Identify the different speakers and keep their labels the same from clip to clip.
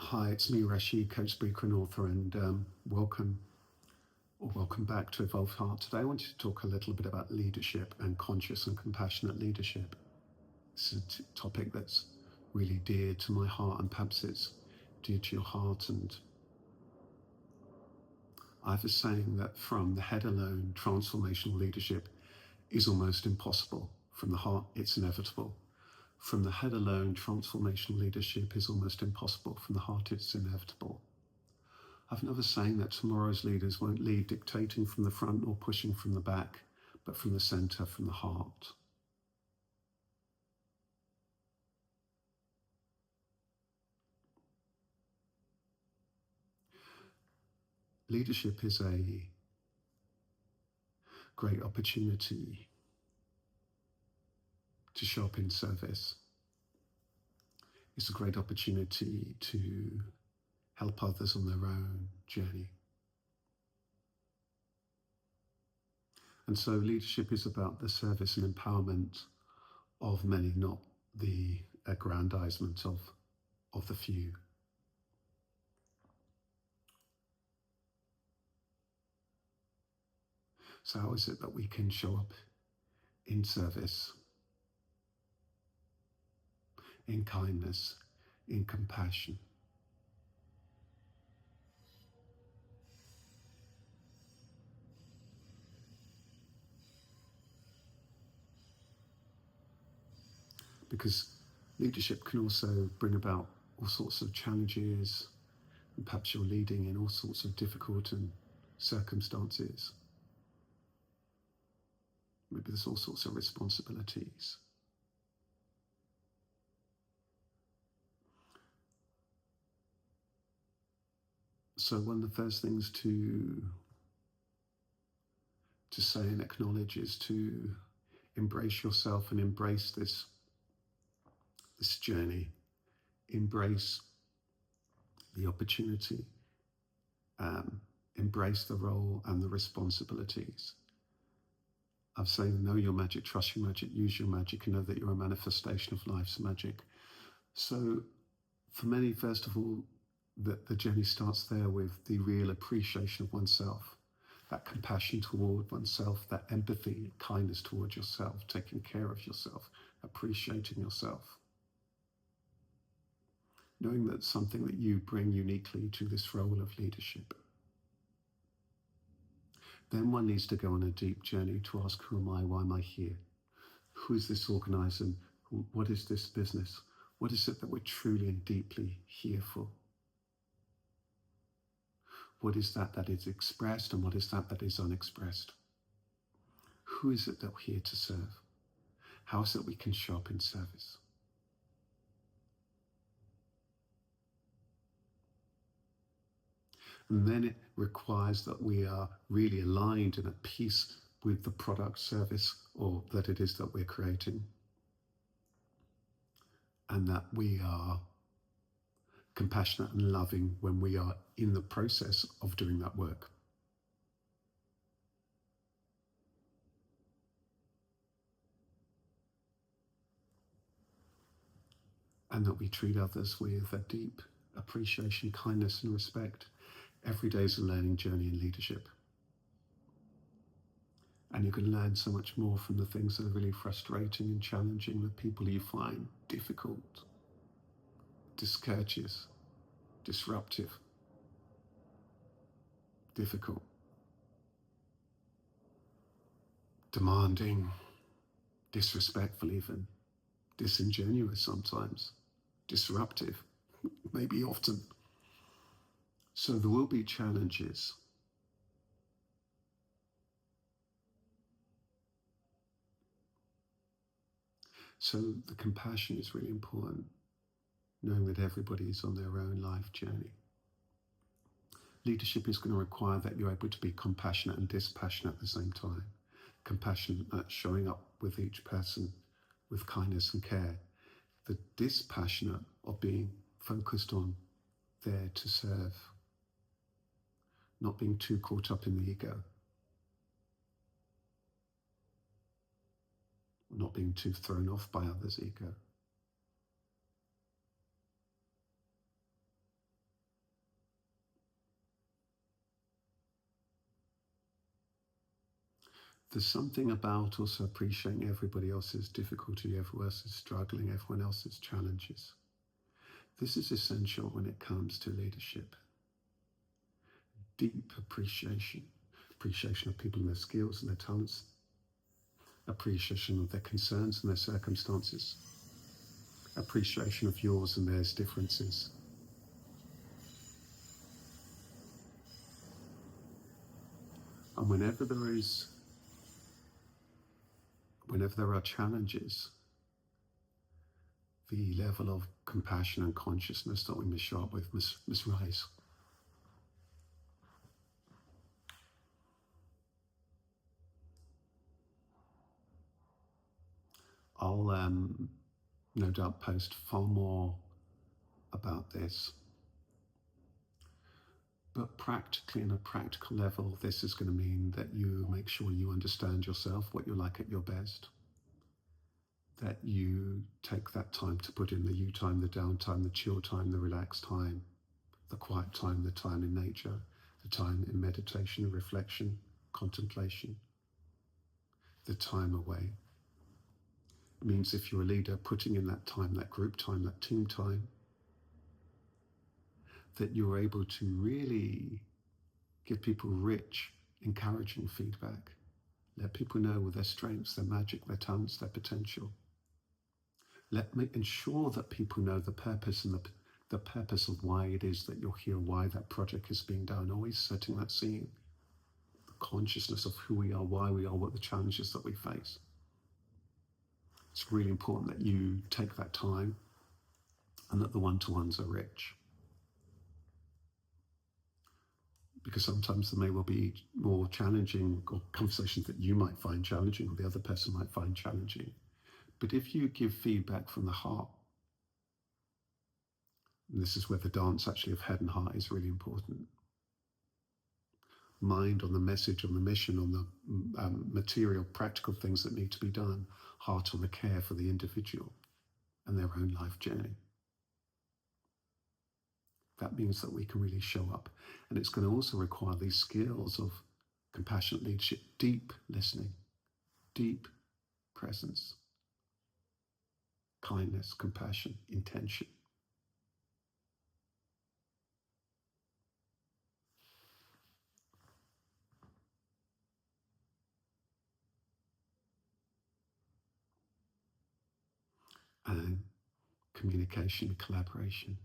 Speaker 1: Hi, it's me, Rasheed, coach, speaker, and author, and welcome back to Evolved Heart. Today, I wanted to talk a little bit about leadership and conscious and compassionate leadership. It's a topic that's really dear to my heart, and perhaps it's dear to your heart. And I have a saying that from the head alone, transformational leadership is almost impossible. From the heart, it's inevitable. From the head alone, transformational leadership is almost impossible. From the heart, it's inevitable. I've another saying that tomorrow's leaders won't lead dictating from the front or pushing from the back, but from the center, from the heart. Leadership is a great opportunity to show up in service. It's a great opportunity to help others on their own journey. And so leadership is about the service and empowerment of many, not the aggrandizement of the few. So how is it that we can show up in service, in kindness, in compassion? Because leadership can also bring about all sorts of challenges, and perhaps you're leading in all sorts of difficult circumstances. Maybe there's all sorts of responsibilities. So one of the first things to say and acknowledge is to embrace yourself and embrace this journey. Embrace the opportunity. Embrace the role and the responsibilities. I'm saying know your magic, trust your magic, use your magic, and know that you're a manifestation of life's magic. So for many, first of all, the journey starts there with the real appreciation of oneself, that compassion toward oneself, that empathy, kindness toward yourself, taking care of yourself, appreciating yourself. Knowing that's something that you bring uniquely to this role of leadership. Then one needs to go on a deep journey to ask, who am I? Why am I here? Who is this organizer? What is this business? What is it that we're truly and deeply here for? What is that is expressed, and what is that is unexpressed? Who is it that we're here to serve? How is it we can show up in service? And then it requires that we are really aligned and at peace with the product, service, or that it is that we're creating. And that we are compassionate and loving when we are in the process of doing that work. And that we treat others with a deep appreciation, kindness, and respect. Every day is a learning journey in leadership. And you can learn so much more from the things that are really frustrating and challenging, the people you find difficult, discourteous, disruptive, difficult, demanding, disrespectful even, disingenuous sometimes, disruptive, maybe often. So there will be challenges. So the compassion is really important, knowing that everybody is on their own life journey. Leadership is going to require that you're able to be compassionate and dispassionate at the same time. Compassionate at showing up with each person with kindness and care. The dispassionate of being focused on there to serve, not being too caught up in the ego, not being too thrown off by others' ego. There's something about also appreciating everybody else's difficulty, everyone else's struggling, everyone else's challenges. This is essential when it comes to leadership. Deep appreciation. Appreciation of people and their skills and their talents. Appreciation of their concerns and their circumstances. Appreciation of yours and theirs differences. And whenever there are challenges, the level of compassion and consciousness that we must show up with must rise. I'll no doubt post far more about this. But practically, on a practical level, this is going to mean that you make sure you understand yourself, what you're like at your best, that you take that time to put in the you time, the down time, the chill time, the relaxed time, the quiet time, the time in nature, the time in meditation, reflection, contemplation, the time away. It means if you're a leader, putting in that time, that group time, that team time, that you're able to really give people rich, encouraging feedback. Let people know their strengths, their magic, their talents, their potential. Let me ensure that people know the purpose and the purpose of why it is that you're here, why that project is being done, always setting that scene, the consciousness of who we are, why we are, what the challenges that we face. It's really important that you take that time and that the one-to-ones are rich. Because sometimes there may well be more challenging or conversations that you might find challenging or the other person might find challenging. But if you give feedback from the heart, and this is where the dance actually of head and heart is really important. Mind on the message, on the mission, on the material, practical things that need to be done. Heart on the care for the individual and their own life journey. That means that we can really show up. And it's going to also require these skills of compassionate leadership, deep listening, deep presence, kindness, compassion, intention. And communication, collaboration.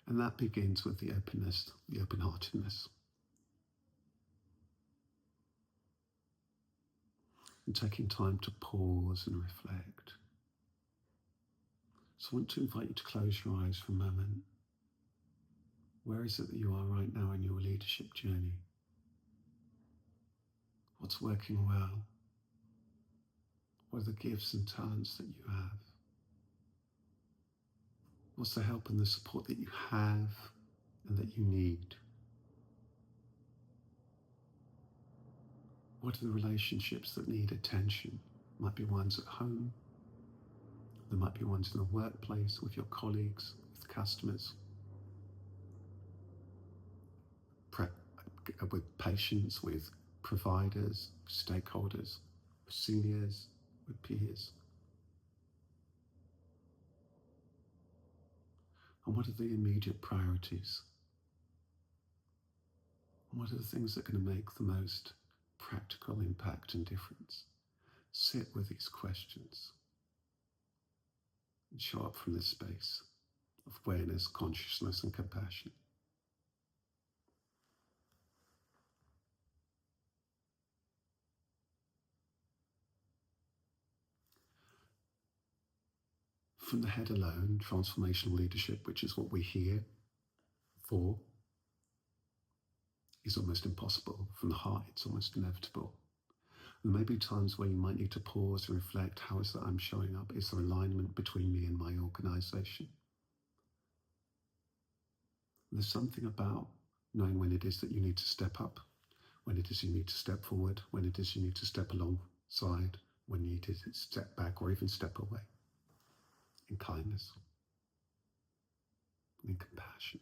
Speaker 1: And that begins with the openness, the open-heartedness. And taking time to pause and reflect. So I want to invite you to close your eyes for a moment. Where is it that you are right now in your leadership journey? What's working well? What are the gifts and talents that you have? What's the help and the support that you have and that you need? What are the relationships that need attention? Might be ones at home. There might be ones in the workplace, with your colleagues, with customers, with patients, with providers, stakeholders, with seniors, with peers. And what are the immediate priorities? And what are the things that are going to make the most practical impact and difference? Sit with these questions and show up from this space of awareness, consciousness, and compassion. From the head alone, transformational leadership, which is what we're here for, is almost impossible. From the heart, it's almost inevitable. There may be times where you might need to pause and reflect, how is that I'm showing up? Is there alignment between me and my organization? There's something about knowing when it is that you need to step up, when it is you need to step forward, when it is you need to step alongside, when you need to step back or even step away. In kindness, in compassion.